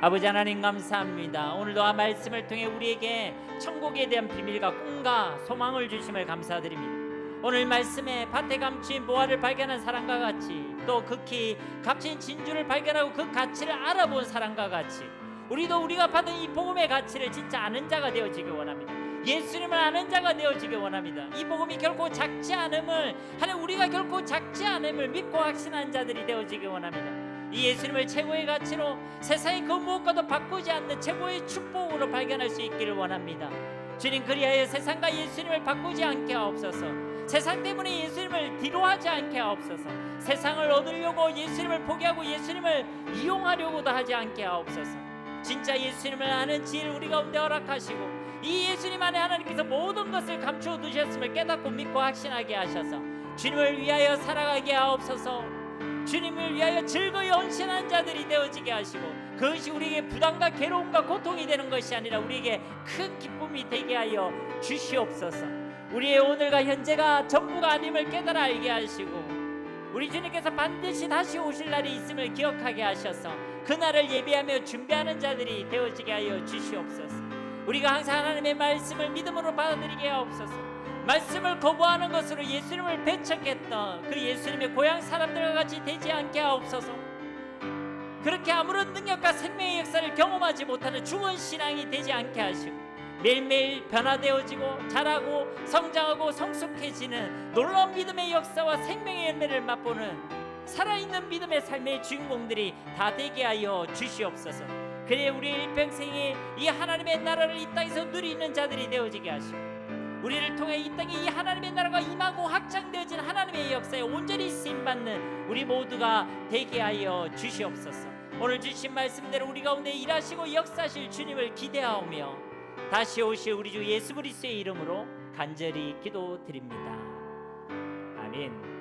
아버지 하나님, 감사합니다. 오늘도 아 말씀을 통해 우리에게 천국에 대한 비밀과 꿈과 소망을 주심을 감사드립니다. 오늘 말씀에 밭에 감춘 보화를 발견한 사람과 같이, 또 극히 값진 진주를 발견하고 그 가치를 알아본 사람과 같이, 우리도 우리가 받은 이 복음의 가치를 진짜 아는 자가 되어지길 원합니다. 예수님을 아는 자가 되어지길 원합니다. 이 복음이 결코 작지 않음을, 하나님 우리가 결코 작지 않음을 믿고 확신한 자들이 되어지길 원합니다. 이 예수님을 최고의 가치로, 세상의 그 무엇과도 바꾸지 않는 최고의 축복으로 발견할 수 있기를 원합니다. 주님, 그리하여 세상과 예수님을 바꾸지 않게 하옵소서. 세상 때문에 예수님을 뒤로하지 않게 하옵소서. 세상을 얻으려고 예수님을 포기하고 예수님을 이용하려고도 하지 않게 하옵소서. 진짜 예수님을 아는 지혜를 우리 가운데 허락하시고, 이 예수님 안에 하나님께서 모든 것을 감추어 두셨음을 깨닫고 믿고 확신하게 하셔서 주님을 위하여 살아가게 하옵소서. 주님을 위하여 즐거이 헌신한 자들이 되어지게 하시고, 그것이 우리에게 부담과 괴로움과 고통이 되는 것이 아니라 우리에게 큰 기쁨이 되게 하여 주시옵소서. 우리의 오늘과 현재가 전부가 아님을 깨달아 알게 하시고, 우리 주님께서 반드시 다시 오실 날이 있음을 기억하게 하셔서 그날을 예비하며 준비하는 자들이 되어지게 하여 주시옵소서. 우리가 항상 하나님의 말씀을 믿음으로 받아들이게 하옵소서. 말씀을 거부하는 것으로 예수님을 배척했던 그 예수님의 고향 사람들과 같이 되지 않게 하옵소서. 그렇게 아무런 능력과 생명의 역사를 경험하지 못하는 죽은 신앙이 되지 않게 하시고, 매일매일 변화되어지고 자라고 성장하고 성숙해지는 놀라운 믿음의 역사와 생명의 열매를 맛보는 살아있는 믿음의 삶의 주인공들이 다 되게 하여 주시옵소서. 그래 우리 일평생에 이 하나님의 나라를 이 땅에서 누리는 자들이 되어지게 하시고, 우리를 통해 이 땅에 이 하나님의 나라가 임하고 확장되어진 하나님의 역사에 온전히 쓰임받는 우리 모두가 되게 하여 주시옵소서. 오늘 주신 말씀대로 우리 가운데 일하시고 역사하실 주님을 기대하오며 다시 오실 우리 주 예수 그리스도의 이름으로 간절히 기도드립니다. 아멘.